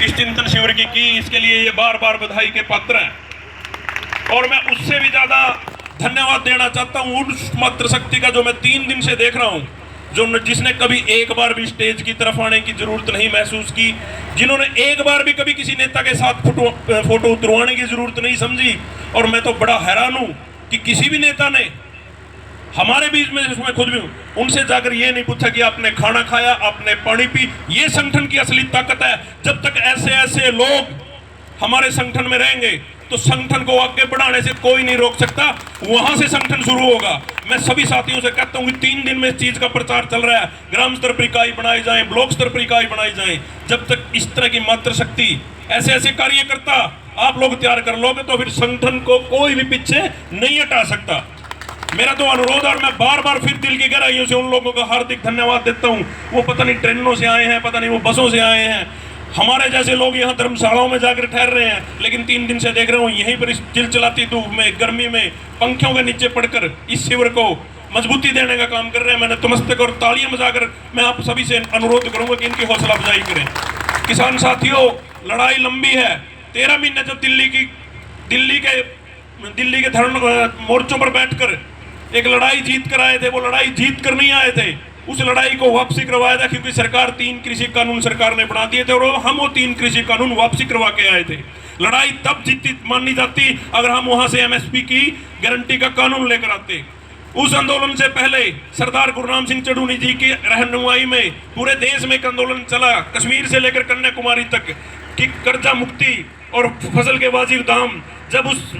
इस चिंतन शिविर की इसके लिए ये बार बार बधाई के पात्र हैं। और मैं उससे भी ज्यादा धन्यवाद देना चाहता हूं उस मातृशक्ति का जो मैं 3 दिन से देख रहा हूं, जिसने कभी एक बार भी स्टेज की तरफ आने की जरूरत नहीं महसूस की, जिन्होंने एक बार भी कभी किसी नेता के साथ फोटो उतरवाने की जरूरत नहीं समझी। और मैं तो बड़ा हैरान हूं कि किसी भी नेता ने हमारे बीच में, जिसमें खुद भी हूं, उनसे जाकर ये नहीं पूछा कि आपने खाना खाया, आपने पानी पी। ये संगठन की असली ताकत है। जब तक ऐसे ऐसे लोग हमारे संगठन में रहेंगे तो संगठन को आगे बढ़ाने से कोई नहीं रोक सकता। वहां से संगठन शुरू होगा। मैं सभी साथियों से कहता हूं कि 3 दिन में इस चीज का प्रचार चल रहा है। ग्राम स्तर पर इकाई बनाई जाए, ब्लॉक स्तर पर इकाई बनाई जाए। जब तक इस तरह की मातृशक्ति, ऐसे ऐसे कार्यकर्ता आप लोग तैयार कर लोगे तो फिर संगठन को कोई भी पीछे नहीं हटा सकता। मेरा तो अनुरोध, और मैं बार बार फिर दिल की गहराइयों से उन लोगों का हार्दिक धन्यवाद देता हूं। वो पता नहीं ट्रेनों से आए हैं, पता नहीं वो बसों से आए हैं, हमारे जैसे लोग यहाँ धर्मशालाओं में जाकर ठहर रहे हैं, लेकिन 3 दिन से देख रहे हूँ यहीं पर इस चिलचिलाती धूप में, गर्मी में, पंखों के नीचे पड़कर इस शिविर को मजबूती देने का काम कर रहे हैं। मैंने तमस्तक और तालियां बजाकर मैं आप सभी से अनुरोध करूंगा कि इनकी हौसला अफजाई करें। किसान साथियों, लड़ाई लंबी है। 13 महीने जब दिल्ली के धरना मोर्चों पर बैठकर एक लड़ाई जीत कर आए थे, वो लड़ाई जीत कर नहीं आए थे। उस लड़ाई को वापसी करवाया था क्योंकि सरकार 3 कृषि कानून सरकार ने बना दिए थे और हम वो 3 कृषि कानून वापसी करवा के आए थे। लड़ाई तब जीती मानी जाती अगर हम वहां से एमएसपी की गारंटी का कानून लेकर आते। उस आंदोलन से पहले सरदार गुरुनाम सिंह चढ़ूनी जी की रहनुमाई में पूरे देश में एक आंदोलन चला, कश्मीर से लेकर कन्याकुमारी तक की कर्जा मुक्ति और फसल के वाजिब दाम। जब उस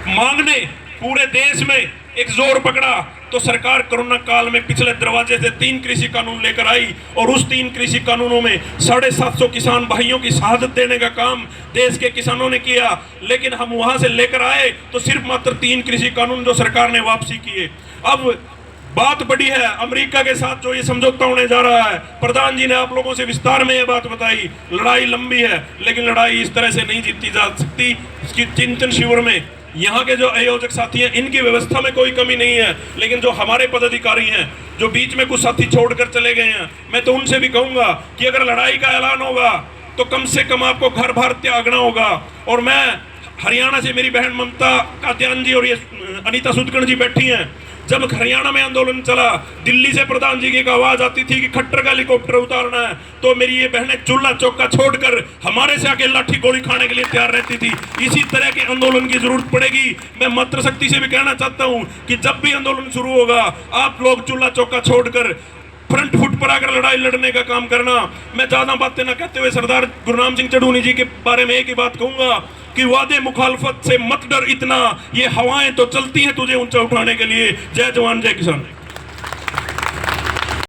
मांग ने पूरे देश में एक जोर पकड़ा तो सरकार कोरोना काल में पिछले दरवाजे से 3 कृषि कानून लेकर आई और उस 3 कृषि कानूनों में 750 किसान भाइयों की शहादत देने का काम देश के किसानों ने किया। लेकिन हम वहां से लेकर आए तो सिर्फ मात्र 3 कृषि कानून जो सरकार ने वापसी किए। अब बात बड़ी है, अमेरिका के साथ जो ये समझौता होने जा रहा है, प्रधान जी ने आप लोगों से विस्तार में ये बात बताई। लड़ाई लंबी है, लेकिन लड़ाई इस तरह से नहीं जीती जा सकती। इसकी चिंतन शिविर में यहाँ के जो आयोजक साथी हैं, इनकी व्यवस्था में कोई कमी नहीं है, लेकिन जो हमारे पदाधिकारी हैं, जो बीच में कुछ साथी छोड़कर चले गए हैं, मैं तो उनसे भी कहूंगा कि अगर लड़ाई का ऐलान होगा तो कम से कम आपको घर बार त्यागना होगा। और मैं हरियाणा से मेरी बहन ममता कात्यान जी और ये अनीता सुदगण जी बैठी हैं। जब हरियाणा में आंदोलन चला, दिल्ली से प्रधान जी की एक आवाज आती थी कि खट्टर का हेलीकॉप्टर उतारना है, तो मेरी ये बहनें चूल्हा चौका छोड़कर हमारे से आके लाठी गोली खाने के लिए तैयार रहती थी। इसी तरह के आंदोलन की जरूरत पड़ेगी। मैं मातृशक्ति से भी कहना चाहता हूं कि जब भी आंदोलन शुरू होगा, आप लोग चूल्हा चौका छोड़कर फ्रंट फुट पर आकर लड़ाई लड़ने का काम करना। मैं ज्यादा बातें न कहते हुए सरदार गुरुनाम सिंह चढ़ूनी जी के बारे में एक ही बात कहूंगा कि वादे मुखालफत से मत डर इतना, ये हवाएं तो चलती हैं तुझे ऊंचा उठाने के लिए। जय जवान जय किसान।